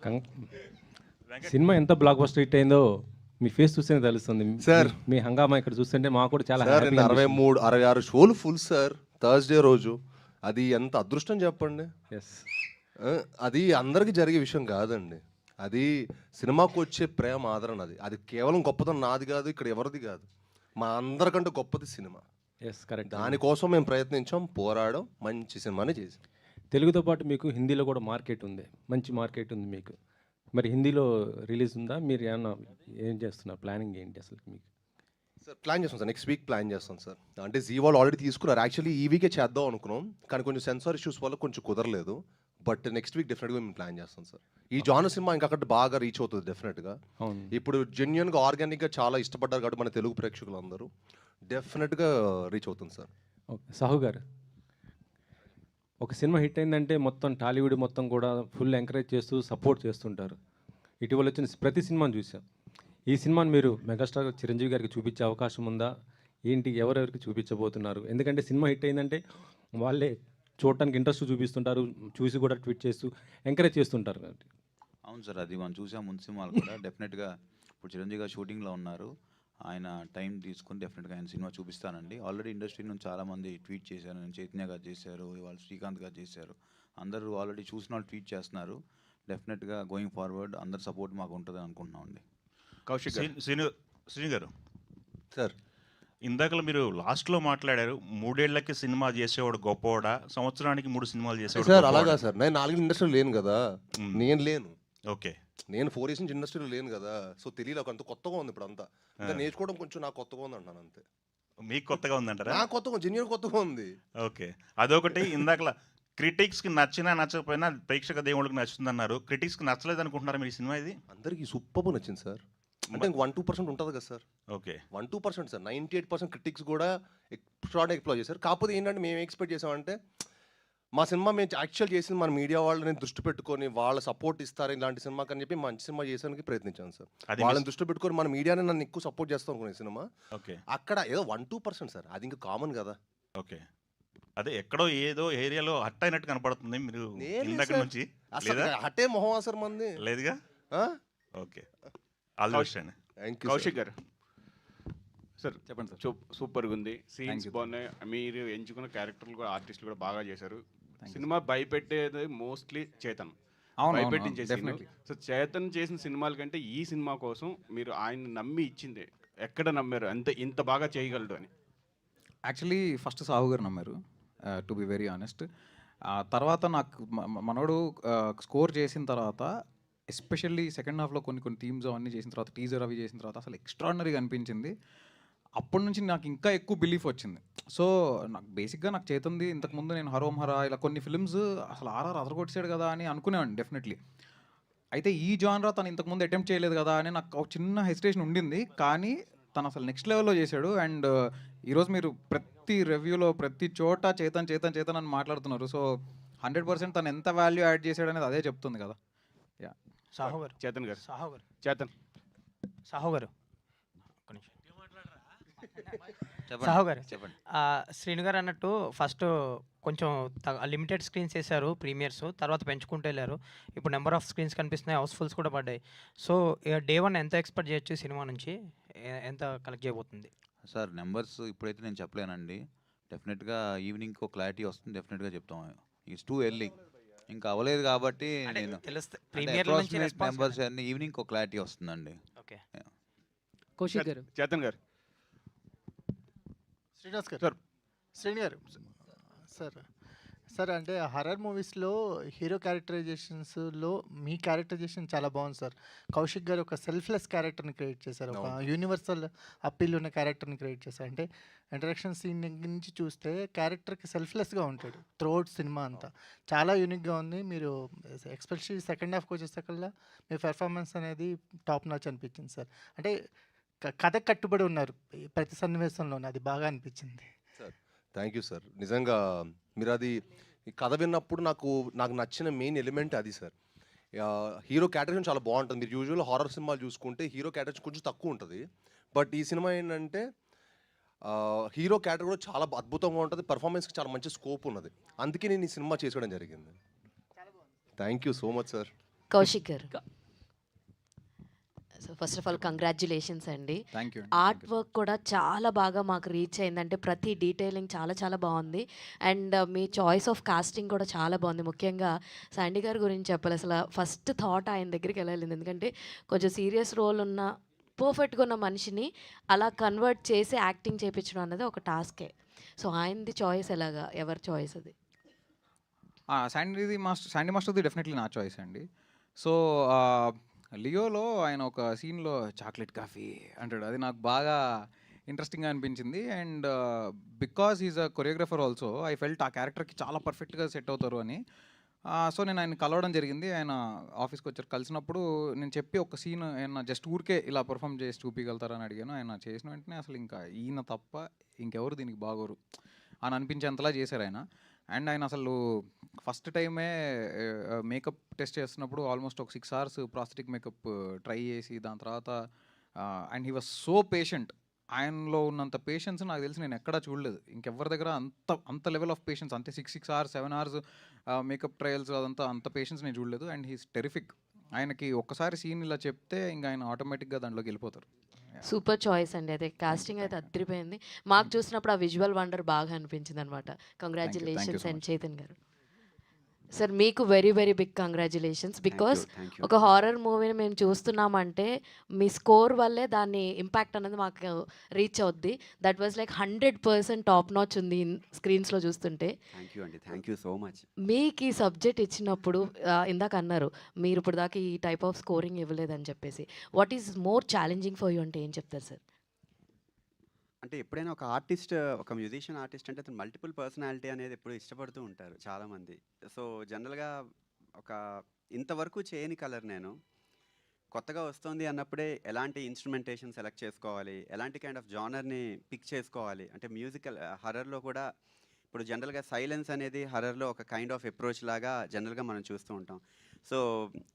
కం- cinema ఎంత block buster hit అయిందో మీ face చూస్తేనే తెలుస్తుంది సార్. మీ హంగామా ఇక్కడ చూస్తుంటే మాకు కూడా చాలా సార్ హ్యాపీగా నేను 63-66 షోలు ఫుల్ సార్ థర్స్డే రోజు. అది ఎంత అదృష్టం చెప్పండి. ఎస్ ఆ, అది అందరికీ జరిగే విషయం కాదండి. అది సినిమాకు వచ్చే ప్రేమ ఆదరణ. అది అది కేవలం గొప్పతనం నాది కాదు, ఇక్కడ ఎవరిది కాదు, మా అందరికంటే గొప్పది సినిమా. Yes correct. దానికోసం మేము ప్రయత్నించాం, పోరాడాం, మంచి సినిమాని చేసాం. తెలుగుతో పాటు మీకు హిందీలో కూడా మార్కెట్ ఉంది, మంచి మార్కెట్ ఉంది మీకు. మరి హిందీలో రిలీజ్ ఉందా? మీరు ఏమన్నా ఏం చేస్తున్నారు? ప్లానింగ్ ఏంటి అసలు మీకు? సార్ ప్లాన్ చేస్తాం సార్, నెక్స్ట్ వీక్ ప్లాన్ చేస్తాం సార్. అంటే జీ వాళ్ళు ఆల్రెడీ తీసుకున్నారు. యాక్చువల్లీ ఈ వీకే చేద్దాం అనుకున్నాం, కానీ కొంచెం సెన్సార్ ఇష్యూస్ వల్ల కొంచెం కుదరలేదు. బట్ నెక్స్ట్ వీక్ డెఫినెట్గా మేము ప్లాన్ చేస్తాం సార్. ఈ జానర్ సినిమా ఇంకా అక్కడ బాగా రీచ్ అవుతుంది డెఫినెట్గా. అవును. ఇప్పుడు జెన్యున్గా ఆర్గానిక్గా చాలా ఇష్టపడ్డారు కాబట్టి మన తెలుగు ప్రేక్షకులు అందరూ డెఫినెట్గా రీచ్ అవుతుంది సార్. ఓకే సాహు గారు, ఒక సినిమా హిట్ అయిందంటే మొత్తం టాలీవుడ్ మొత్తం కూడా ఫుల్ ఎంకరేజ్ చేస్తూ సపోర్ట్ చేస్తుంటారు. ఇటీవల వచ్చిన ప్రతి సినిమాను చూసాం. ఈ సినిమాని మీరు మెగాస్టార్ చిరంజీవి గారికి చూపించే అవకాశం ఉందా? ఏంటి, ఎవరెవరికి చూపించబోతున్నారు? ఎందుకంటే సినిమా హిట్ అయిందంటే వాళ్ళే చూడటానికి ఇంట్రెస్ట్ చూపిస్తుంటారు, చూసి కూడా ట్వీట్ చేస్తూ ఎంకరేజ్ చేస్తుంటారు. అవును సార్, అది మనం చూసాం ముందు సినిమాలు కూడా. డెఫినెట్గా ఇప్పుడు చిరంజీవి గారు షూటింగ్లో ఉన్నారు. ఆయన టైం తీసుకుని డెఫినెట్గా ఆయన సినిమా చూపిస్తానండి. ఆల్రెడీ ఇండస్ట్రీ నుంచి చాలామంది ట్వీట్ చేశారు. నేను చైతన్య గారు చేశారు, ఇవాళ శ్రీకాంత్ గారు చేశారు. అందరూ ఆల్రెడీ చూసిన వాళ్ళు ట్వీట్ చేస్తున్నారు. డెఫినెట్గా గోయింగ్ ఫార్వర్డ్ అందరి సపోర్ట్ మాకు ఉంటుందని అనుకుంటున్నామండి. కౌశిక్ శ్రీను గారు సార్ ఇందాకలో మీరు లాస్ట్లో మాట్లాడారు, 3 ఏళ్లకి సినిమా చేసేవాడు గొప్పవాడా, సంవత్సరానికి 3 సినిమాలు చేసేవాడు సార్ గొప్పవాడా? అలాగా సార్, నేను 4 ఇండస్ట్రీలో లేను కదా. నేను లేను, ఓకే నేను 4 ఇయర్స్ నుంచి ఇండస్ట్రీలో లేను కదా. సో తెలియదు, అంత కొత్తగా ఉంది ఇప్పుడు అంతా. ఇంకా నేర్చుకోవడం కొంచెం నాకు కొత్తగా ఉంది అంటాను అంతే. మీకు కొత్తగా ఉందంటారా? నాకు కొత్తగా, జెన్యున్ కొత్తగా ఉంది. ఓకే, అదొకటి. ఇందాకలా క్రిటిక్స్కి నచ్చినా నచ్చకపోయినా ప్రేక్షక దేవుళ్ళకి నచ్చుతుందన్నారు. క్రిటిక్స్కి నచ్చలేదు అనుకుంటున్నారా మీరు ఈ సినిమా? ఇది అందరికీ సూపర్ నచ్చింది సార్. అంటే 1-2% ఉంటుంది కదా సార్. Okay 1-2% sir. 98% క్రిటిక్స్ కూడా ఎక్స్ట్రాడినరీ ఎక్స్ప్లోర్ చేశారు. కాకపోతే ఏంటంటే మేము ఎక్స్పెక్ట్ చేసామంటే మా సినిమా మేము యాక్చువల్ చేసింది మన మీడియా వాళ్ళని దృష్టి పెట్టుకొని వాళ్ళ సపోర్ట్ ఇస్తారు ఇలాంటి సినిమాకి అని చెప్పి మంచి సినిమా చేసానికి ప్రయత్నించాను సార్. అది వాళ్ళని దృష్టి పెట్టుకొని మన మీడియాని నన్ను ఎక్కువ సపోర్ట్ చేస్తాం అనుకునే సినిమా. ఓకే అక్కడ ఏదో 1-2% సార్, అది ఇంకా కామన్ కదా. ఓకే అదే ఎక్కడో ఏదో ఏరియాలో హట్ అయినట్టు కనపడుతుంది మీరు ఇందాక నుంచి. అసలు లేదా? హటే మొహం సార్ మంది. లేదుగా. ఓకే ఆల్ ది బెస్ట్ అండి. థ్యాంక్ యూ కౌశిక్ గారు సార్, చెప్పండి సార్. సూపర్గా ఉంది, సీన్స్ you. బాగున్నాయి, మీరు ఎంచుకున్న క్యారెక్టర్లు కూడా ఆర్టిస్టులు కూడా బాగా చేశారు. సినిమా భయపెట్టేది మోస్ట్లీ చేతన్, అవును, భయపెట్టించే డెఫినెట్లీ. సో చేతన్ చేసిన సినిమాల కంటే ఈ సినిమా కోసం మీరు ఆయన నమ్మి ఇచ్చింది ఎక్కడ నమ్మారు ఇంత బాగా చేయగలడు అని? యాక్చువల్లీ ఫస్ట్ సాహు గారు నమ్మారు, టు బి వెరీ ఆనెస్ట్. తర్వాత నాకు మనోడు స్కోర్ చేసిన తర్వాత, ఎస్పెషల్లీ సెకండ్ హాఫ్లో కొన్ని థీమ్స్ అవన్నీ చేసిన తర్వాత, టీజర్ అవి చేసిన తర్వాత అసలు ఎక్స్ట్రాడినరీగా అనిపించింది. అప్పటి నుంచి నాకు ఇంకా ఎక్కువ బిలీఫ్ వచ్చింది. సో నాకు బేసిక్గా నాకు చేతుంది ఇంతకుముందు నేను హరోం హరా ఇలా కొన్ని ఫిల్మ్స్ అసలు ఆర్ఆర్ అదరగొట్టాడు కదా అని అనుకునేవాడిని డెఫినెట్లీ. అయితే ఈ జానరా తను ఇంతకుముందు అటెంప్ట్ చేయలేదు కదా అని నాకు ఒక చిన్న హెసిటేషన్ ఉండింది. కానీ తను అసలు నెక్స్ట్ లెవెల్లో చేశాడు. అండ్ ఈరోజు మీరు ప్రతి రివ్యూలో ప్రతి చోట చేతన్ చేతన్ చేతన్ అని మాట్లాడుతున్నారు. సో 100% తను ఎంత వాల్యూ యాడ్ చేశాడు అనేది అదే చెప్తుంది కదా. యా సాహు గారు చేతన్ గారు సాహు గారు చేతన్ సాహు గారు ఒక్క నిమిషం. చెప్పండి సాహు గారు చెప్పండి. శ్రీను గారు అన్నట్టు ఫస్ట్ కొంచెం లిమిటెడ్ స్క్రీన్స్ వేశారు ప్రీమియర్స్, తర్వాత పెంచుకుంటూ వెళ్ళారు. ఇప్పుడు నెంబర్ ఆఫ్ స్క్రీన్స్ కనిపిస్తున్నాయి, హౌస్ఫుల్స్ కూడా పడ్డాయి. సో డే 1 ఎంత ఎక్స్పెక్ట్ చేయొచ్చు సినిమా నుంచి? ఎంత కలెక్ట్ చేయబోతుంది? సార్ నెంబర్స్ ఇప్పుడైతే నేను చెప్పలేనండి. డెఫినెట్గా ఈవినింగ్కి ఒక క్లారిటీ వస్తుంది, డెఫినెట్గా చెప్తాం. ఇట్స్ టూ ఎర్లీ, ఇంకా అవ్వలేదు కాబట్టి నేను తెలుస్తుంది ప్రీమియర్ నుంచి నెంబర్స్ అన్ని ఈవినింగ్ ఒక క్లారిటీ వస్తుందండి. ఓకే కౌశిక్ గారు, చేతన్ గారు శ్రీనివాస్ గారు సార్. శ్రీని గారు సార్ సార్ అంటే హర్రర్ మూవీస్లో హీరో క్యారెక్టరైజేషన్స్లో మీ క్యారెక్టరైజేషన్ చాలా బాగుంది సార్. కౌశిక్ గారు ఒక సెల్ఫ్లెస్ క్యారెక్టర్ని క్రియేట్ చేశారు, ఒక యూనివర్సల్ అప్పీల్ ఉన్న క్యారెక్టర్ని క్రియేట్ చేశారు. అంటే ఇంట్రడక్షన్ సీన్ నుంచి చూస్తే క్యారెక్టర్కి సెల్ఫ్లెస్గా ఉంటాడు త్రూఅవుట్ సినిమా అంతా. చాలా యూనిక్గా ఉంది. మీరు ఎస్పెషల్లీ సెకండ్ హాఫ్కి వచ్చేసరికల్లా మీ పెర్ఫార్మెన్స్ అనేది టాప్ నాచ్ అనిపించింది సార్. అంటే కథకు కట్టుబడి ఉన్నారు ప్రతి సన్నివేశంలోనే, అది బాగా అనిపించింది సార్. Thank you sir. నిజంగా మీరు అది ఈ కథ విన్నప్పుడు నాకు నచ్చిన మెయిన్ ఎలిమెంట్ అది సార్. హీరో క్యారెక్టర్ చాలా బాగుంటుంది. మీరు యూజువల్ హారర్ సినిమాలు చూసుకుంటే హీరో క్యారెక్టర్ కొంచెం తక్కువ ఉంటుంది. బట్ ఈ సినిమా ఏంటంటే హీరో క్యారెక్టర్ కూడా చాలా అద్భుతంగా ఉంటుంది, పర్ఫార్మెన్స్కి చాలా మంచి స్కోప్ ఉన్నది. అందుకే నేను ఈ సినిమా చేసుకోవడం జరిగింది. Thank you so much sir. Kaushik garu, so first of all congratulations అండి. Thank you. ఆర్ట్ వర్క్ కూడా చాలా బాగా మాకు రీచ్ అయిందంటే ప్రతి డీటెయిలింగ్ చాలా చాలా బాగుంది. అండ్ మీ చాయిస్ ఆఫ్ కాస్టింగ్ కూడా చాలా బాగుంది. ముఖ్యంగా శాండీ గారి గురించి చెప్పాలి. అసలు ఫస్ట్ థాట్ ఆయన దగ్గరికి వెళ్ళాలి, ఎందుకంటే కొంచెం సీరియస్ రోల్ ఉన్న పర్ఫెక్ట్గా ఉన్న మనిషిని అలా కన్వర్ట్ చేసి యాక్టింగ్ చేయించడం అన్నది ఒక టాస్కే. సో ఆయనది చాయిస్ ఎలాగా, ఎవరి చాయిస్ అది? శాండీ మాస్టర్ది డెఫినెట్లీ నా చాయిస్ అండి. సో లియోలో ఆయన ఒక సీన్లో చాక్లెట్ కాఫీ అంటాడు, అది నాకు బాగా ఇంట్రెస్టింగ్గా అనిపించింది. And because is a choreographer also, I felt ఆ క్యారెక్టర్కి చాలా పర్ఫెక్ట్గా సెట్ అవుతారు అని. సో నేను ఆయన కలవడం జరిగింది. ఆయన ఆఫీస్కి వచ్చారు. కలిసినప్పుడు నేను చెప్పి ఒక సీన్ ఆయన జస్ట్ ఊరికే ఇలా పర్ఫామ్ చేసి చూపించగలుగుతారని అడిగాను. ఆయన చేసిన వెంటనే అసలు ఇంకా ఈయన తప్ప ఇంకెవరు దీనికి బాగోరు అని అనిపించేంతలా చేశారు ఆయన. అండ్ ఆయన అసలు ఫస్ట్ టైమే మేకప్ టెస్ట్ చేస్తున్నప్పుడు ఆల్మోస్ట్ ఒక 6 hours ప్రాస్థెటిక్ మేకప్ ట్రై చేసి దాని తర్వాత and he was so patient. ఆయనలో ఉన్నంత పేషెన్స్ నాకు తెలిసి నేను ఎక్కడా చూడలేదు ఇంకెవరి దగ్గర. అంత లెవెల్ ఆఫ్ పేషెన్స్, అంటే 6 hours 7 hours మేకప్ ట్రయల్స్ అదంతా అంత పేషెన్స్ నేను చూడలేదు. And he's terrific. ఆయనకి ఒక్కసారి సీన్ ఇలా చెప్తే ఇంకా ఆయన ఆటోమేటిక్గా దాంట్లోకి వెళ్ళిపోతారు. సూపర్ చాయిస్ అండి. అదే కాస్టింగ్ అయితే అదిరిపోయింది. మాకు చూసినప్పుడు ఆ విజువల్ వండర్ బాగా అనిపించింది అనమాట. కంగ్రాచులేషన్స్ అండ్ చైతన్ గారు. సార్ మీకు very very big congratulations, because ఒక హారర్ మూవీని మేము చూస్తున్నామంటే మీ స్కోర్ వల్లే దాన్ని ఇంపాక్ట్ అనేది మాకు రీచ్ అవుద్ది. That was like 100% top notch ఉంది స్క్రీన్స్లో చూస్తుంటే. Thank you so much. మీకు ఈ సబ్జెక్ట్ ఇచ్చినప్పుడు ఇందాక అన్నారు మీరు ఇప్పుడు దాకా ఈ టైప్ ఆఫ్ స్కోరింగ్ ఇవ్వలేదని చెప్పేసి, what is more challenging for you అంటే ఏం చెప్తారు సార్? అంటే ఎప్పుడైనా ఒక ఆర్టిస్ట్, ఒక మ్యూజిషియన్ ఆర్టిస్ట్ అంటే అతను మల్టిపుల్ పర్సనాలిటీ అనేది ఎప్పుడు ఇష్టపడుతూ ఉంటారు చాలామంది. సో జనరల్గా ఒక ఇంతవరకు చేయని కలర్ నేను కొత్తగా వస్తుంది అన్నప్పుడే ఎలాంటి ఇన్స్ట్రుమెంటేషన్ సెలెక్ట్ చేసుకోవాలి, ఎలాంటి కైండ్ ఆఫ్ జానర్ని పిక్ చేసుకోవాలి. అంటే మ్యూజికల్ హర్రర్లో కూడా ఇప్పుడు జనరల్గా సైలెన్స్ అనేది హర్రర్లో ఒక కైండ్ ఆఫ్ అప్రోచ్ లాగా జనరల్గా మనం చూస్తూ ఉంటాం. సో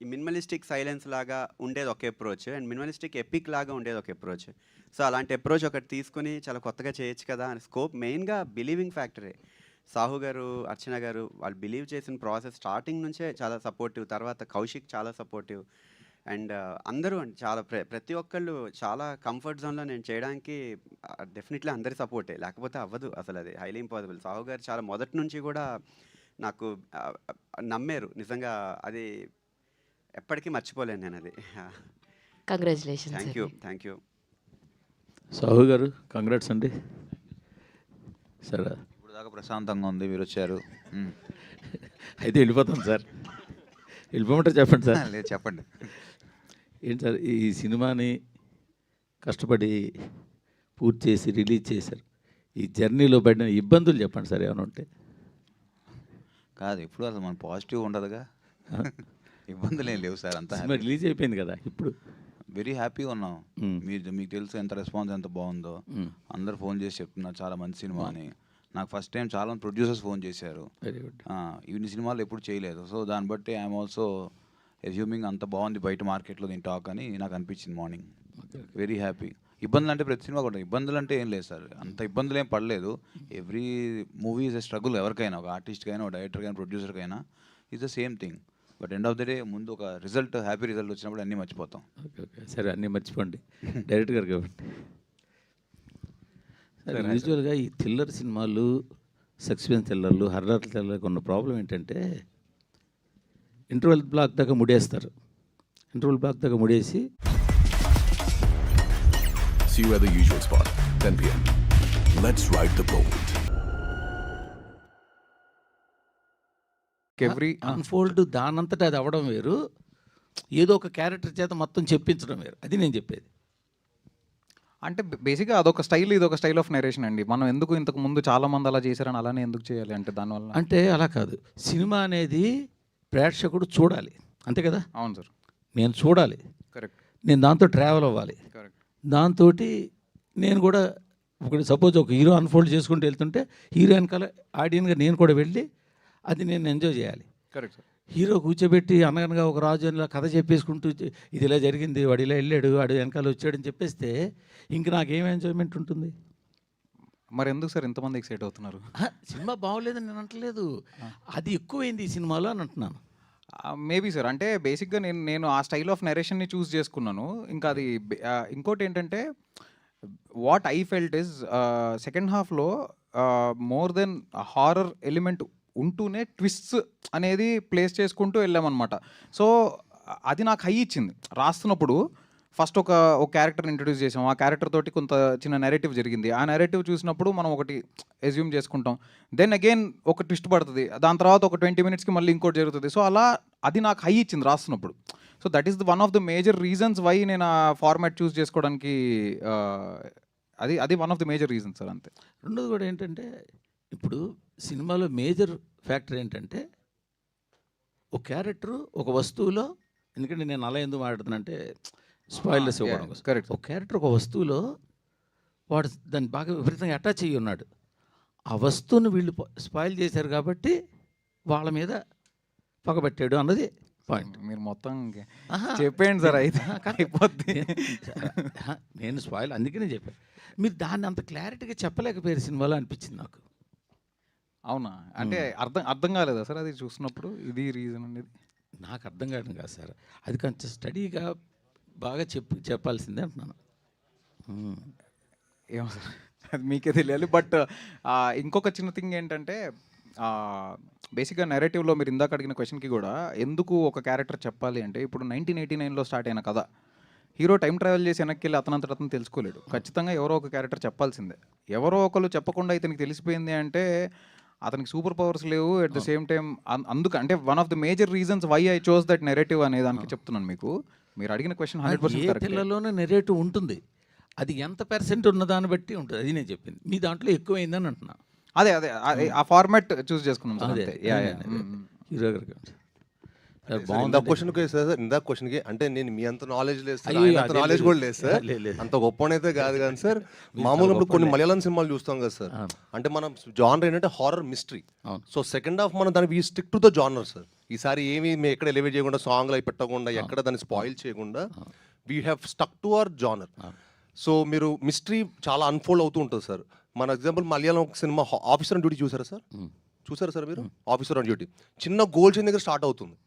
ఈ మినిమలిస్టిక్ సైలెన్స్ లాగా ఉండేది ఒక అప్రోచ్, అండ్ మినిమలిస్టిక్ ఎపిక్ లాగా ఉండేది ఒక అప్రోచ్. సో అలాంటి అప్రోచ్ ఒకటి తీసుకుని చాలా కొత్తగా చేయొచ్చు కదా అని స్కోప్. మెయిన్గా బిలీవింగ్ ఫ్యాక్టరే. సాహు గారు, అర్చన గారు వాళ్ళు బిలీవ్ చేసిన ప్రాసెస్ స్టార్టింగ్ నుంచే చాలా సపోర్టివ్. తర్వాత కౌశిక్ చాలా సపోర్టివ్. అండ్ అందరూ చాలా ప్రతి ఒక్కళ్ళు చాలా కంఫర్ట్ జోన్లో నేను చేయడానికి డెఫినెట్లీ అందరి సపోర్టే, లేకపోతే అవ్వదు అసలు, అది హైలీ ఇంపాసిబుల్. సాహు గారు చాలా మొదటి నుంచి కూడా నాకు నమ్మారు నిజంగా, అది ఎప్పటికీ మర్చిపోలేను నేను అది. కంగ్రాచులేషన్స్. Thank you. సాహు గారు కంగ్రాట్స్ అండి. సరే ఇప్పుడు దాకా ప్రశాంతంగా ఉంది, మీరు వచ్చారు. అయితే వెళ్ళిపోతాం సార్. వెళ్ళిపోమంటారు చెప్పండి సార్. లేదు చెప్పండి. ఏంటి సార్ ఈ సినిమాని కష్టపడి పూర్తి చేసి రిలీజ్ చేశారు, ఈ జర్నీలో పడిన ఇబ్బందులు చెప్పండి సార్ ఏమైనా ఉంటే. కాదు ఇప్పుడు అసలు మన పాజిటివ్ ఉండదుగా, ఇబ్బందులు ఏం లేవు సార్. అంతా రిలీజ్ అయిపోయింది కదా ఇప్పుడు. వెరీ హ్యాపీగా ఉన్నాం. మీకు తెలుసు ఎంత రెస్పాన్స్ ఎంత బాగుందో. అందరు ఫోన్ చేసి చెప్తున్నారు చాలా మంచి సినిమా అని. నాకు ఫస్ట్ టైం చాలా మంది ప్రొడ్యూసర్స్ ఫోన్ చేశారు. Very good. ఇన్ని సినిమాలు ఎప్పుడు చేయలేదు. సో దాన్ని బట్టి ఐఎమ్ ఆల్సో అజ్యూమింగ్ అంత బాగుంది బయట మార్కెట్లో దీని టాక్ అని నాకు అనిపించింది మార్నింగ్. Very happy. ఇబ్బందులు అంటే ప్రతి సినిమా కూడా ఇబ్బందులు అంటే ఏం లేదు సార్, అంత ఇబ్బందులు ఏం పడలేదు. Every movie is a struggle. ఎవరికైనా, ఒక ఆర్టిస్ట్కైనా, ఒక డైరెక్టర్కైనా, ప్రొడ్యూసర్కైనా is the same thing. But end of the day ముందు ఒక రిజల్ట్, హ్యాపీ రిజల్ట్ వచ్చినప్పుడు అన్నీ మర్చిపోతాం. ఓకే ఓకే సరే, అన్నీ మర్చిపోండి డైరెక్ట్ గారు కాబట్టి. సరే, యూజువల్గా ఈ థ్రిల్లర్ సినిమాలు, సస్పెన్స్ థ్రిల్లర్లు, హర్రర్ థ్రిల్లర్కి ఉన్న ప్రాబ్లం ఏంటంటే ఇంటర్వెల్ బ్లాక్ దాకా ముడేస్తారు. ఇంటర్వెల్ బ్లాక్ దాకా ముడేసి See you at the usual spot, 10 p.m. Let's ride the boat. Every unfold దానంతటా అది అవ్వడం వేరు, ఏదో ఒక క్యారెక్టర్ చేత మొత్తం చెప్పించడం వేరు. అది నేను చెప్పేది. అంటే బేసిక్గా అదొక స్టైల్, ఇది ఒక స్టైల్ ఆఫ్ నరేషన్ అండి. మనం ఎందుకు ఇంతకు ముందు చాలా మంది అలా చేశారని అలానే ఎందుకు చేయాలి అంటే దానివల్ల అంటే అలా కాదు. సినిమా అనేది ప్రేక్షకుడు చూడాలి, అంతే కదా. అవును సార్, నేను చూడాలి, కరెక్ట్. నేను దాంతో ట్రావెల్ అవ్వాలి. కరెక్ట్. దాంతో నేను కూడా ఒకటి సపోజ్ ఒక హీరో అన్ఫోల్డ్ చేసుకుంటూ వెళ్తుంటే హీరో వెనకాల ఆడియన్గా నేను కూడా వెళ్ళి అది నేను ఎంజాయ్ చేయాలి. Correct sir. హీరో కూర్చోబెట్టి అనగనగా ఒక రాజు ఇలా కథ చెప్పేసుకుంటూ ఇది ఇలా జరిగింది, వాడు ఇలా వెళ్ళాడు, వాడు వెనకాల వచ్చాడని చెప్పేస్తే ఇంక నాకేం ఎంజాయ్మెంట్ ఉంటుంది? మరి ఎందుకు సార్ ఇంతమంది ఎక్సైట్ అవుతున్నారు? సినిమా బాగోలేదని నేను అంటలేదు, అది ఎక్కువైంది ఈ సినిమాలో అని అంటున్నాను. మేబీ సార్, అంటే బేసిక్గా నేను ఆ స్టైల్ ఆఫ్ నరేషన్ని చూస్ చేసుకున్నాను. ఇంకా అది ఇంకోటి ఏంటంటే what I felt is second హాఫ్లో మోర్ దెన్ హారర్ ఎలిమెంట్ ఉంటూనే ట్విస్ట్స్ అనేది ప్లేస్ చేసుకుంటూ వెళ్ళామన్నమాట. సో అది నాకు హై ఇచ్చింది. రాస్తున్నప్పుడు ఫస్ట్ ఒక క్యారెక్టర్ని ఇంట్రడ్యూస్ చేసాం, ఆ క్యారెక్టర్ తోటి కొంత చిన్న నెరేటివ్ జరిగింది. ఆ నెరేటివ్ చూసినప్పుడు మనం ఒకటి ఎజ్యూమ్ చేసుకుంటాం, దెన్ అగైన్ ఒక ట్విస్ట్ పడుతుంది, దాని తర్వాత ఒక 20 minutesకి మళ్ళీ ఇంకోటి జరుగుతుంది. సో అలా అది నాకు హై ఇచ్చింది రాస్తున్నప్పుడు. So that is one of the major reasons why నేను ఆ ఫార్మాట్ చూస్ చేసుకోవడానికి అది one of the major reasons sir. అంతే. రెండోది కూడా ఏంటంటే ఇప్పుడు సినిమాలో మేజర్ ఫ్యాక్టర్ ఏంటంటే ఒక క్యారెక్టరు ఒక వస్తువులో, ఎందుకంటే నేను అలా ఎందుకు మాట్లాడుతున్నానంటే స్పాయిలర్స్ ఇవ్వడం కోసం. కరెక్ట్. ఒక క్యారెక్టర్ ఒక వస్తువులో వాడు దాన్ని బాగా విపరీతంగా అటాచ్ అయ్యి ఉన్నాడు. ఆ వస్తువుని వీళ్ళు స్పాయిల్ చేశారు కాబట్టి వాళ్ళ మీద పగబట్టాడు అన్నది పాయింట్. మీరు మొత్తం చెప్పేయండి సార్, అయితే అయిపోద్ది. నేను స్పాయిల్ అందుకనే చెప్పాను. మీరు దాన్ని అంత క్లారిటీగా చెప్పలేకపోయారు సినిమాలో అనిపించింది నాకు. అవునా? అంటే అర్థం కాలేదా సార్ అది చూసినప్పుడు ఇది రీజన్ అనేది? నాకు అర్థం కావడం కాదు సార్, అది కొంచెం స్టడీగా బాగా చెప్పాల్సిందే అంటున్నాను. ఏమో సార్, అది మీకే తెలియాలి. బట్ ఇంకొక చిన్న థింగ్ ఏంటంటే బేసిక్గా నెరేటివ్లో మీరు ఇందాక అడిగిన క్వశ్చన్కి కూడా ఎందుకు ఒక క్యారెక్టర్ చెప్పాలి అంటే, ఇప్పుడు 1989లో స్టార్ట్ అయిన కథ, హీరో టైం ట్రావెల్ చేసి వెనక్కి వెళ్ళి అతనంతట అతను తెలుసుకోలేడు. ఖచ్చితంగా ఎవరో ఒక క్యారెక్టర్ చెప్పాల్సిందే. ఎవరో ఒకరు చెప్పకుండా ఇతనికి తెలిసిపోయింది అంటే అతనికి సూపర్ పవర్స్ లేవు. ఎట్ ద సేమ్ టైం అంటే one of the major reasons why I chose that narrative అనే దానికి చెప్తున్నాను మీకు. మీరు అడిగిన క్వశ్చన్ 100% కరెక్ట్. పిల్లలోనే నెరేటివ్ ఉంటుంది, అది ఎంత % ఉన్న దాన్ని బట్టి ఉంటుంది. అది నేను చెప్పింది. మీ దాంట్లో ఎక్కువైందని అంటున్నా. అదే ఆ ఫార్మాట్ చూస్ చేసుకున్నాం సార్. హీరో గారికి ఇందాక క్వశ్చన్కి అంటే నేను మీ అంత నాలెడ్జ్ లేదు సార్, అంత నాలెడ్జ్ కూడా లేదు సార్, అంత గొప్పనైతే కాదు కానీ సార్. మామూలుగా ఇప్పుడు కొన్ని మలయాళం సినిమాలు చూస్తాం కదా సార్, అంటే మనం జానర్ ఏంటంటే horror mystery. So second half మనం దాన్ని stick to the genre sir. ఈసారి ఏమి మేము ఎక్కడ ఎలివేట్ చేయకుండా, సాంగ్లు అవి పెట్టకుండా, ఎక్కడ దాన్ని స్పాయిల్ చేయకుండా we have stuck to our genre. So మీరు మిస్టరీ చాలా అన్ఫోల్డ్ అవుతూ ఉంటుంది సార్. మన ఎగ్జాంపుల్ మలయాళం ఒక సినిమా ఆఫీసర్ ఆన్ డ్యూటీ చూసారా సార్ మీరు? ఆఫీసర్ ఆన్ డ్యూటీ చిన్న గోల్ చైన్ దగ్గర స్టార్ట్ అవుతుంది.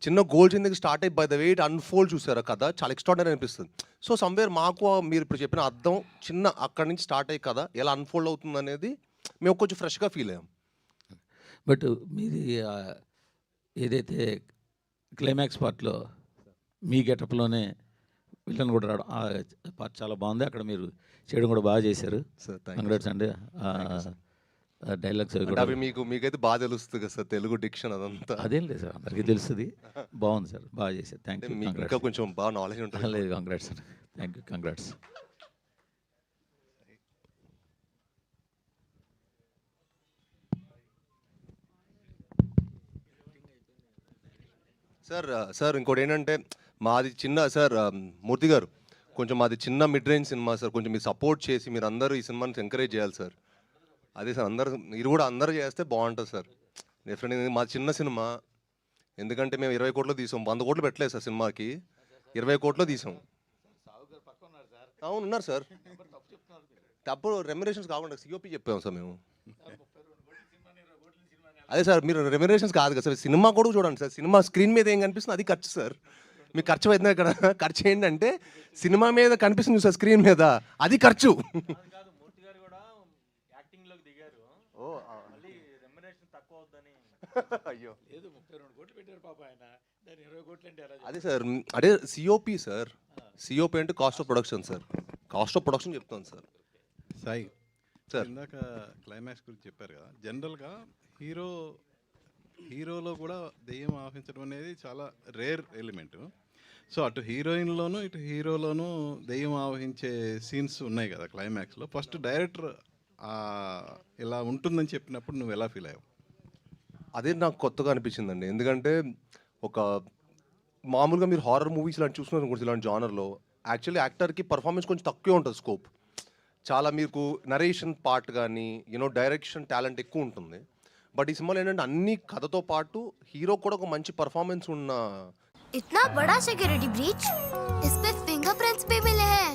చిన్న గోల్ చైన్ దగ్గర స్టార్ట్ అయ్యి by the way it unfold చూసారా కదా, చాలా ఎక్స్ట్రాడినరీ అనిపిస్తుంది. సో సమ్వేర్ మాకు మీరు ఇప్పుడు చెప్పిన అర్థం చిన్న అక్కడి నుంచి స్టార్ట్ అయ్యి కదా ఎలా అన్ఫోల్డ్ అవుతుంది అనేది మేము కొంచెం ఫ్రెష్గా ఫీల్ అయ్యాం. బట్ మీది ఏదైతే క్లైమాక్స్ పార్ట్లో మీ గెటప్లోనే విలన్ కూడా రావడం, ఆ పార్ట్ చాలా బాగుంది. అక్కడ మీరు చేయడం కూడా బాగా చేశారు సార్. కంగ్రాట్స్ అండి. డైలాగ్స్ అవి మీకైతే బాగా తెలుస్తుంది కదా సార్, తెలుగు డిక్షన్ అదంతా. అదేం లేదు సార్, అందరికీ తెలుస్తుంది. బాగుంది సార్, బాగా చేశారు. Thank you. ఇంకా కొంచెం బాగా నాలెడ్జ్ ఉంటుంది. లేదు, congrats sir. Thank you, congrats. Sir ఇంకోటి ఏంటంటే మాది చిన్న సార్ మూర్తి గారు, కొంచెం మాది చిన్న మిడ్ రేంజ్ సినిమా సార్. కొంచెం మీరు సపోర్ట్ చేసి మీరు అందరూ ఈ సినిమాని ఎంకరేజ్ చేయాలి సార్. అదే సార్, మీరు కూడా అందరూ చేస్తే బాగుంటుంది సార్. డెఫినెట్గా మా చిన్న సినిమా, ఎందుకంటే మేము 20 కోట్లు తీసాం, 100 కోట్లు పెట్టలేదు సార్ సినిమాకి, 20 కోట్లు తీసాం. అవును ఉన్నారు సార్, తప్పుడు రెమ్యునరేషన్స్ కాకుండా సిఓపి చెప్పాము సార్ మేము. అదే సార్, మీరు రెమ్యునరేషన్స్ కాదు కదా సార్, సినిమా కూడా చూడండి సార్. సినిమా స్క్రీన్ మీద ఏం కనిపిస్తుంది అది ఖర్చు సార్. మీకు ఖర్చు అవుతుంది ఇక్కడ, ఖర్చు ఏంటంటే సినిమా మీద కనిపిస్తుంది సార్, స్క్రీన్ మీద, అది ఖర్చు. అయ్యో అదే సార్, అదే సిఓపి సార్. సిఓపి అంటే cost of production sir. Cost of production చెప్తాను సార్. సాయి సార్, ఇందాక క్లైమాక్స్ గురించి చెప్పారు కదా, జనరల్గా హీరోలో కూడా దెయ్యం ఆవహించడం అనేది చాలా రేర్ ఎలిమెంట్. సో అటు హీరోయిన్లోను ఇటు హీరోలోను దెయ్యం ఆవహించే సీన్స్ ఉన్నాయి కదా క్లైమాక్స్లో. ఫస్ట్ డైరెక్టర్ ఇలా ఉంటుందని చెప్పినప్పుడు నువ్వు ఎలా ఫీల్ అయ్యావు? అదే నాకు కొత్తగా అనిపించిందండి. ఎందుకంటే ఒక మామూలుగా మీరు హారర్ మూవీస్ ఇలాంటి చూసుకున్నారు కొంచెం ఇలాంటి జానర్లో, యాక్చువల్లీ యాక్టర్కి పర్ఫార్మెన్స్ కొంచెం తక్కువే ఉంటుంది స్కోప్. చాలా మీకు నరేషన్ పార్ట్ కానీ డైరెక్షన్ టాలెంట్ ఎక్కువ ఉంటుంది. బట్ ఈ సినిమాలో ఏంటంటే అన్ని కథతో పాటు హీరో కూడా ఒక మంచి పర్ఫార్మెన్స్ ఉన్న. इतना बड़ा सिक्योरिटी ब्रीच, इस पे फिंगरप्रिंट्स भी मिले हैं.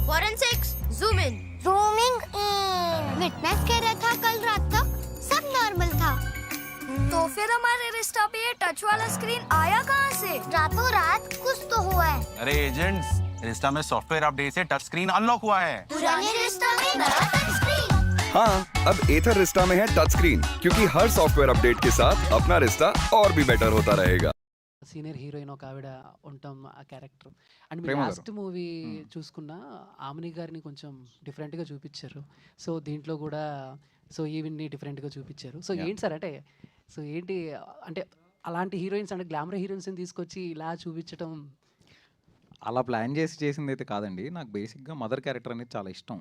Forensics zoom in. Zooming in. Witness कह रहा था कल रात तक सब नॉर्मल था. तो फिर हमारे रिश्ता पे ये टच वाला स्क्रीन आया कहाँ से? रातों रात कुछ तो हुआ है। अरे एजेंट्स, रिश्ता में सॉफ्टवेयर अपडेट से टच स्क्रीन अनलॉक हुआ है। पुराने रिश्ता में नया टच स्क्रीन। हाँ, अब एथर रिश्ता में है टच स्क्रीन, क्योंकि हर सॉफ्टवेयर अपडेट के साथ अपना रिश्ता और भी बेटर होता रहेगा। సీనియర్ హీరోయిన్ ఒక ఆవిడ ఉంటాం ఆ క్యారెక్టర్ అండ్ మీరు ప్రేమ గారు. లాస్ట్ మూవీ చూసుకున్న ఆమెని గారిని కొంచెం డిఫరెంట్గా చూపించారు. సో దీంట్లో కూడా సో ఈవిడ్ని డిఫరెంట్గా చూపించారు. సో ఏంటి సార్ అంటే సో ఏంటి అంటే అలాంటి హీరోయిన్స్ అంటే గ్లామర్ హీరోయిన్స్ని తీసుకొచ్చి ఇలా చూపించడం అలా ప్లాన్ చేసి చేసింది అయితే కాదండి. నాకు బేసిక్గా మదర్ క్యారెక్టర్ అనేది చాలా ఇష్టం.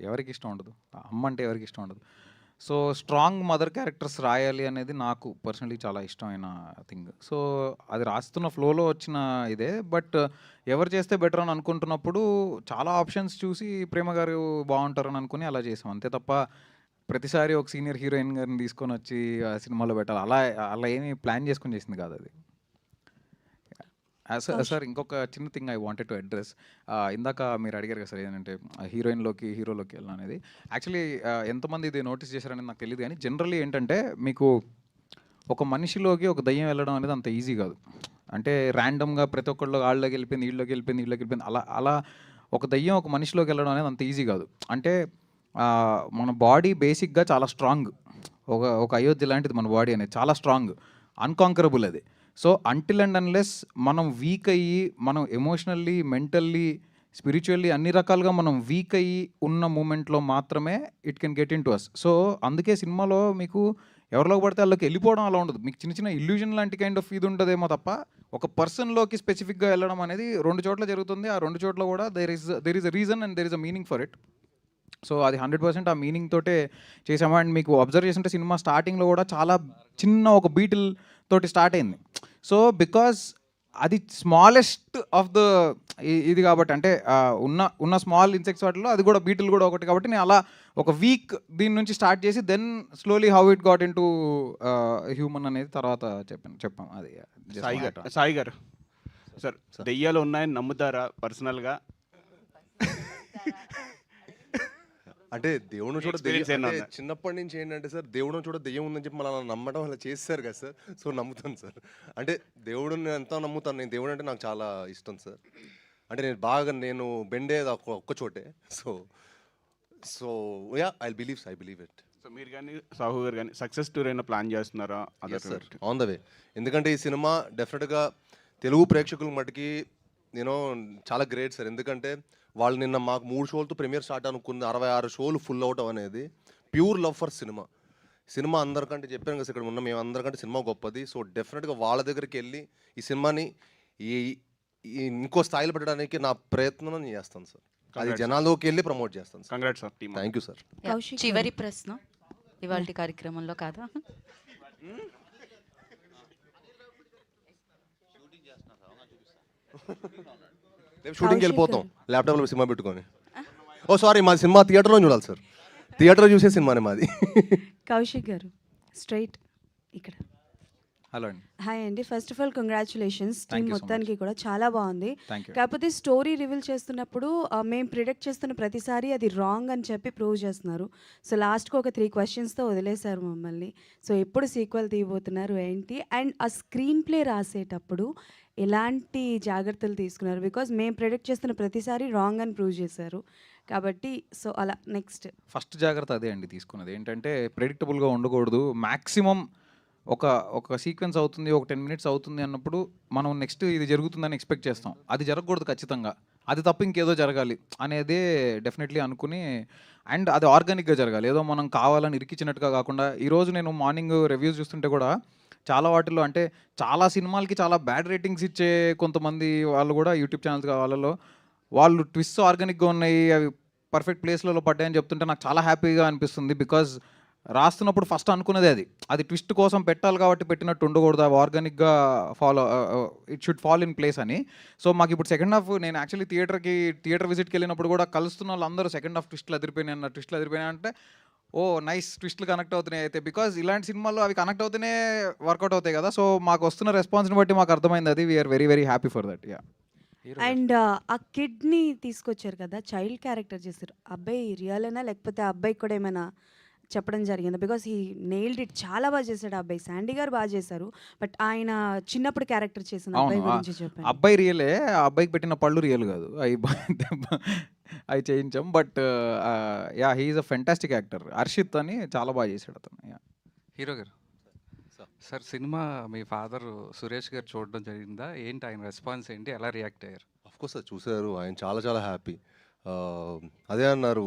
ఎవరికి ఇష్టం ఉండదు, అమ్మ అంటే ఎవరికి ఇష్టం ఉండదు. సో స్ట్రాంగ్ మదర్ క్యారెక్టర్స్ రాయాలి అనేది నాకు పర్సనలీ చాలా ఇష్టమైన థింగ్. సో అది రాస్తున్న ఫ్లోలో వచ్చిన ఇదే. బట్ ఎవరు చేస్తే బెటర్ అని అనుకుంటున్నప్పుడు చాలా ఆప్షన్స్ చూసి ప్రేమ గారు బాగుంటారని అనుకుని అలా చేసాం. అంతే తప్ప ప్రతిసారి ఒక సీనియర్ హీరోయిన్ గారిని తీసుకొని వచ్చి ఆ సినిమాలో పెట్టాలి అలా అలా ఏమీ ప్లాన్ చేసుకొని చేసింది కాదు అది. సార్ ఇంకొక చిన్న thing I wanted to address. ఇందాక మీరు అడిగారు కదా సార్ ఏంటంటే హీరోయిన్లోకి హీరోలోకి వెళ్ళాలి అనేది. యాక్చువల్లీ ఎంతమంది ఇది నోటీస్ చేశారనేది నాకు తెలియదు, కానీ జనరల్లీ ఏంటంటే మీకు ఒక మనిషిలోకి ఒక దయ్యం వెళ్ళడం అనేది అంత ఈజీ కాదు. అంటే ర్యాండమ్గా ప్రతి ఒక్కళ్ళు వాళ్ళకి వెళ్ళిపోయింది, వీళ్ళకి వెళ్ళిపోయింది, వీళ్ళకి వెళ్ళిపోయింది, అలా అలా ఒక దయ్యం ఒక మనిషిలోకి వెళ్ళడం అనేది అంత ఈజీ కాదు. అంటే మన బాడీ బేసిక్గా చాలా స్ట్రాంగ్. ఒక అయోధ్య లాంటిది మన బాడీ అనేది, చాలా స్ట్రాంగ్, అన్కాంకరబుల్ అది. సో అంటిల్ అండ్ అన్లెస్ మనం వీక్ అయ్యి మనం ఎమోషనల్లీ, మెంటల్లీ, స్పిరిచువల్లీ అన్ని రకాలుగా మనం వీక్ అయ్యి ఉన్న మూమెంట్లో మాత్రమే it can get into us. So అందుకే సినిమాలో మీకు ఎవరిలోకి పడితే వాళ్ళకి వెళ్ళిపోవడం అలా ఉండదు. మీకు చిన్న చిన్న ఇల్యూజన్ లాంటి కైండ్ ఆఫ్ ఇది ఉంటుందేమో తప్ప ఒక పర్సన్లోకి స్పెసిఫిక్గా వెళ్ళడం అనేది 2 చోట్ల జరుగుతుంది. ఆ 2 చోట్ల కూడా there is a reason and there is a meaning for it. So అది 100% ఆ మీనింగ్ తోటే చేసాము. అండ్ మీకు అబ్జర్వ్ చేస్తుంటే సినిమా స్టార్టింగ్లో కూడా చాలా చిన్న ఒక బీటిల్ తోటి స్టార్ట్ అయింది. సో బికాజ్ అది స్మాలెస్ట్ ఆఫ్ ద ఇది కాబట్టి, అంటే ఉన్న స్మాల్ ఇన్సెక్ట్స్ వాటిలో అది కూడా బీటిల్ కూడా ఒకటి కాబట్టి నేను అలా ఒక వీక్ దీని నుంచి స్టార్ట్ చేసి then slowly how it got into human అనేది తర్వాత చెప్పాం అది. సాయి గారు సార్ దెయ్యాలు ఉన్నాయని నమ్ముతారా పర్సనల్గా? అంటే దేవుడు చూడ దెయ్యం అంటే చిన్నప్పటి నుంచి ఏంటంటే సార్ దేవుడు చూడ దెయ్యం ఉందని చెప్పి మనం నమ్మడం అలా చేస్తారు కదా సార్. సో నమ్ముతాను సార్. అంటే దేవుడిని ఎంత నమ్ముతాను నేను. దేవుడు అంటే నాకు చాలా ఇష్టం సార్. అంటే నేను బెండేది ఒక్క చోటే. So yeah I believe it. So మీరు కానీ సాహు గారు కానీ సక్సెస్ టూర్ అయినా ప్లాన్ చేస్తున్నారా? Sir on the way. ఎందుకంటే ఈ సినిమా డెఫినెట్గా తెలుగు ప్రేక్షకుల మటుకి చాలా గ్రేట్ సార్. ఎందుకంటే వాళ్ళు నిన్న మాకు 3 షోలతో ప్రీమియర్ స్టార్ట్ అనుకుంది, 66 షోలు ఫుల్ అవటం అనేది ప్యూర్ లవ్ ఫర్ సినిమా అందరికంటే చెప్పాను కదా ఇక్కడ ఉన్న మేము అందరికంటే సినిమా గొప్పది. సో డెఫినెట్గా వాళ్ళ దగ్గరికి వెళ్ళి ఈ సినిమాని ఇంకో స్థాయిలో పెట్టడానికి నా ప్రయత్నం నేను చేస్తాను సార్. అది జనాల్లోకి వెళ్ళి ప్రమోట్ చేస్తాను sir. Congrats sir. Thank you sir. చివరి ప్రశ్న ఇవాళ కార్యక్రమంలో కాదా? షూటింగ్కి వెళ్ళిపోతాం ల్యాప్టాప్లో సినిమా పెట్టుకొని. ఓ సారీ, మాది సినిమా థియేటర్లో చూడాలి సార్. థియేటర్లో చూసే సినిమానే మాది. కౌశిక్ గారు స్ట్రైట్ ఇక్కడ. హలో అండి. హాయ్ అండి. First of all congratulations team Thank you so మొత్తానికి కూడా చాలా బాగుంది. Thank you. కాకపోతే స్టోరీ రివీల్ చేస్తున్నప్పుడు మేము ప్రిడిక్ట్ చేస్తున్న ప్రతిసారి అది రాంగ్ అని చెప్పి ప్రూవ్ చేస్తున్నారు. సో లాస్ట్కి ఒక 3 క్వశ్చన్స్తో వదిలేశారు మమ్మల్ని. సో ఎప్పుడు సీక్వెల్ తీయబోతున్నారు ఏంటి? అండ్ ఆ స్క్రీన్ ప్లే రాసేటప్పుడు ఎలాంటి జాగ్రత్తలు తీసుకున్నారు? బికాజ్ మేము ప్రిడిక్ట్ చేస్తున్న ప్రతిసారి రాంగ్ అని ప్రూవ్ చేశారు కాబట్టి. సో అలా నెక్స్ట్ ఫస్ట్ జాగ్రత్త అదే అండి తీసుకున్నది. ఏంటంటే ప్రెడిక్టబుల్గా ఉండకూడదు. మ్యాక్సిమం ఒక సీక్వెన్స్ అవుతుంది, ఒక 10 minutes అవుతుంది అన్నప్పుడు మనం నెక్స్ట్ ఇది జరుగుతుందని ఎక్స్పెక్ట్ చేస్తాం. అది జరగకూడదు ఖచ్చితంగా. అది తప్ప ఇంకేదో జరగాలి అనేదే డెఫినెట్లీ అనుకుని, అండ్ అది ఆర్గానిక్గా జరగాలి. ఏదో మనం కావాలని ఇరికిచ్చినట్టుగా కాకుండా. ఈరోజు నేను మార్నింగ్ రివ్యూస్ చూస్తుంటే కూడా చాలా వాటిల్లో అంటే చాలా సినిమాలకి చాలా బ్యాడ్ రేటింగ్స్ ఇచ్చే కొంతమంది వాళ్ళు కూడా యూట్యూబ్ ఛానల్స్ వాళ్ళలో వాళ్ళు ట్విస్ట్ ఆర్గానిక్గా ఉన్నాయి, అవి పర్ఫెక్ట్ ప్లేస్లలో పడ్డాయని చెప్తుంటే నాకు చాలా హ్యాపీగా అనిపిస్తుంది. బికాజ్ రాస్తున్నప్పుడు ఫస్ట్ అనుకున్నదే అది ట్విస్ట్ కోసం పెట్టాలి కాబట్టి పెట్టినట్టు ఉండకూడదు. అవి ఆర్గానిక్గా it should fall in place అని. సో మాకు ఇప్పుడు సెకండ్ హాఫ్ నేను యాక్చువల్లీ థియేటర్ విజిట్కి వెళ్ళినప్పుడు కూడా కలుస్తున్న వాళ్ళందరూ సెకండ్ హాఫ్ ట్విస్ట్లు అదిరిపోయినాయి అంటే ఓ నైస్ ట్విస్ట్లు కనెక్ట్ అవుతున్నాయి అయితే. బికాజ్ ఇలాంటి సినిమాల్లో అవి కనెక్ట్ అవుతూనే వర్కౌట్ అవుతాయి కదా. సో మాకు వస్తున్న రెస్పాన్స్ని బట్టి మాకు అర్థమైంది అది. We're very very happy for that. Yeah. And ఆ కిడ్ని తీసుకొచ్చారు కదా, చైల్డ్ క్యారెక్టర్ చేశారు. అబ్బాయి రియలేనా లేకపోతే అబ్బాయికి కూడా ఏమైనా చెప్పడం జరిగింది. Because he nailed it. చాలా బాగా చేశాడు ఆ అబ్బాయి. శాండీ గారు బాగా చేశారు. బట్ ఆయన చిన్నప్పుడు క్యారెక్టర్ చేసిన అబ్బాయి అవును గురించి చెప్పాను. అబ్బాయి రియలే, ఆ అబ్బాయికి పెట్టిన పళ్ళు రియల్ కాదు, అవి చేయించాం. But yeah he's a fantastic actor. Harshit అని చాలా బాగా చేశాడు అతను. యా హీరో గారు సార్, సినిమా మీ ఫాదర్ సురేష్ గారు చూడడం జరిగిందా? ఏంటి ఆయన రెస్పాన్స్ ఏంటి, ఎలా రియాక్ట్ అయ్యారు? అఫ్కోర్స్ సార్ చూశారు, ఆయన చాలా చాలా హ్యాపీ. అదే అన్నారు,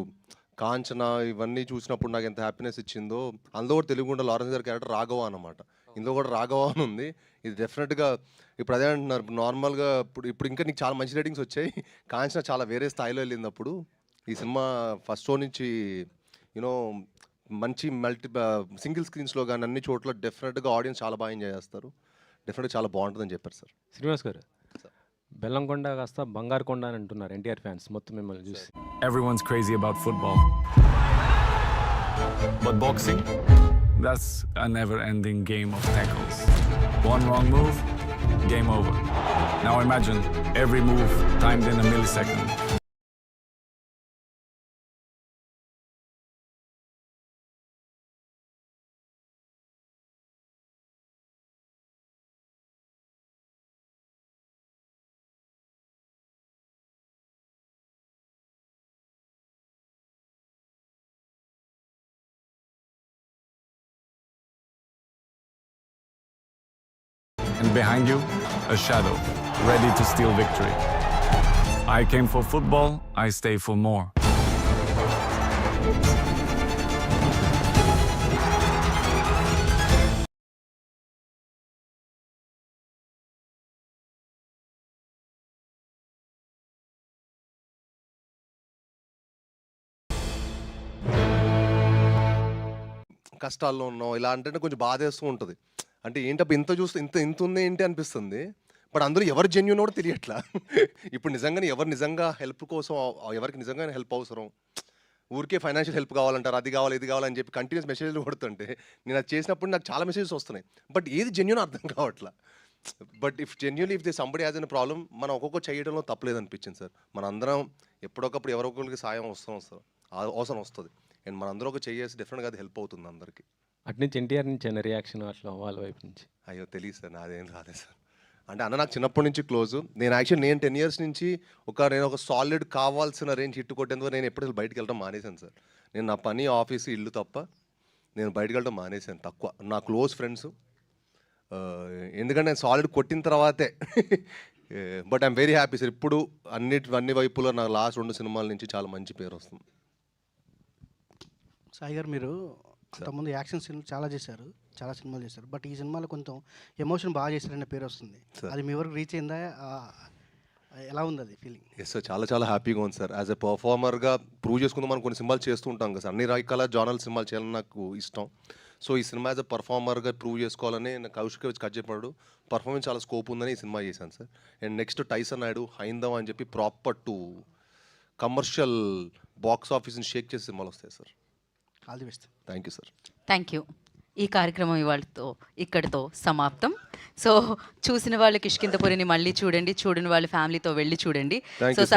కాంచన ఇవన్నీ చూసినప్పుడు నాకు ఎంత హ్యాపీనెస్ ఇచ్చిందో. అందులో కూడా తెలుగుండ లారెన్స్ గారి క్యారెక్టర్ రాఘవ అన్నమాట. ఇందులో కూడా రాఘవ అని ఉంది. ఇది డెఫినెట్గా ఇప్పుడు అదే అంటున్నారు, నార్మల్గా ఇప్పుడు ఇంకా నీకు చాలా మంచి రేటింగ్స్ వచ్చాయి. కాంచన చాలా వేరే స్థాయిలో వెళ్ళింది. అప్పుడు ఈ సినిమా ఫస్ట్ షో నుంచి యూనో మంచి సింగిల్ స్క్రీన్స్లో కానీ అన్ని చోట్ల డెఫినెట్గా ఆడియన్స్ చాలా బాగా ఎంజాయ్ చేస్తారు. డెఫినెట్గా చాలా బాగుంటుందని చెప్పారు సార్. శ్రీనివాస్ గారు, బెల్లంకొండ కాస్త బంగారు కొండ అని అంటున్నారు ఎన్టీఆర్ ఫ్యాన్స్ మొత్తం మిమ్మల్ని చూసి. Everyone's crazy about football. But boxing? That's a never-ending game of tackles. One wrong move, game over. Now imagine every move timed in a millisecond. And behind you, a shadow, ready to steal victory. I came for football, I stay for more. కష్టాల్లో ఉన్నాం ఇలా అంటే కొంచెం బాధేస్తూ ఉంటుంది. అంటే ఏంటప్పుడు ఇంత చూస్తే ఇంత ఉంది ఏంటి అనిపిస్తుంది. బట్ అందరూ ఎవరు జెన్యూన్ కూడా తెలియట్లా. ఇప్పుడు నిజంగానే ఎవరు నిజంగా హెల్ప్ కోసం, ఎవరికి నిజంగానే హెల్ప్ అవసరం, ఊరికే ఫైనాన్షియల్ హెల్ప్ కావాలంటారు, అది కావాలి ఇది కావాలని చెప్పి కంటిన్యూస్ మెసేజ్లు కొడుతుంటే నేను అది చేసినప్పుడు నాకు చాలా మెసేజెస్ వస్తున్నాయి. బట్ ఏది జెన్యూన్ అర్థం కావట్లా. But if they somebody has an problem, మనం ఒక్కొక్క చేయడంలో తప్పలేదు అనిపించింది సార్. మన అందరం ఎప్పుడొకప్పుడు ఎవరో ఒకరికి సాయం అవసరం వస్తుంది. అండ్ మనందరూ ఒక చేసి డెఫినెట్గా అది హెల్ప్ అవుతుంది అందరికీ. అట్నుంచి ఎన్టీఆర్ నుంచి అయిన రియాక్షన్ అట్లా వాళ్ళ వైపు నుంచి? అయ్యో తెలియదు సార్, నాదేం రాలేదు సార్. అంటే అన్న నాకు చిన్నప్పటి నుంచి క్లోజు. నేను 10 years నుంచి నేను ఒక సాలిడ్ కావాల్సిన రేంజ్ హిట్ కొట్టేందుకు నేను ఎప్పుడు బయటకు వెళ్ళడం మానేశాను సార్. నేను నా పని, ఆఫీసు, ఇల్లు తప్ప నేను బయటకు వెళ్ళడం మానేశాను. తక్కువ నా క్లోజ్ ఫ్రెండ్స్. ఎందుకంటే నేను సాలిడ్ కొట్టిన తర్వాతే. But I'm very happy sir. ఇప్పుడు అన్ని వైపులో నా లాస్ట్ 2 సినిమాల నుంచి చాలా మంచి పేరు వస్తుంది. సాయి గారు, మీరు అంతకుముందు యాక్షన్ సినిమాలు చాలా చేశారు, చాలా సినిమాలు చేశారు. బట్ ఈ సినిమాలో కొంచెం ఎమోషన్ బాగా చేశారనే పేరు వస్తుంది. అది మీ వరకు రీచ్ అయిందా? ఎలా ఉంది అది ఫీలింగ్? ఎస్ సార్, చాలా చాలా హ్యాపీగా ఉంది సార్. యాజ్ ఎ పర్ఫార్మర్గా ప్రూవ్ చేసుకుందాం మనం కొన్ని సినిమాలు చేస్తూ ఉంటాం కదా సార్. అన్ని రకాల జానల్ సినిమాలు చేయాలని నాకు ఇష్టం. సో ఈ సినిమా యాజ్ ఎ పర్ఫార్మర్గా ప్రూవ్ చేసుకోవాలని నాకు కౌశిక్ వచ్చి కట్ చెప్పాడు. పర్ఫార్మెన్స్ చాలా స్కోప్ ఉందని ఈ సినిమా చేశాను sir. And next Tyson Naidu, Haindav అని చెప్పి ప్రాపర్ టు కమర్షియల్ బాక్స్ ఆఫీస్ని షేక్ చేసే సినిమాలు వస్తాయి sir. All the best. Thank you sir. Thank you. ఈ కార్యక్రమం ఇక్కడితో సమాప్తం. సో చూసిన వాళ్ళు కిష్కింధపురిని మళ్ళీ చూడండి, చూడని వాళ్ళు ఫ్యామిలీతో వెళ్ళి చూడండి. సో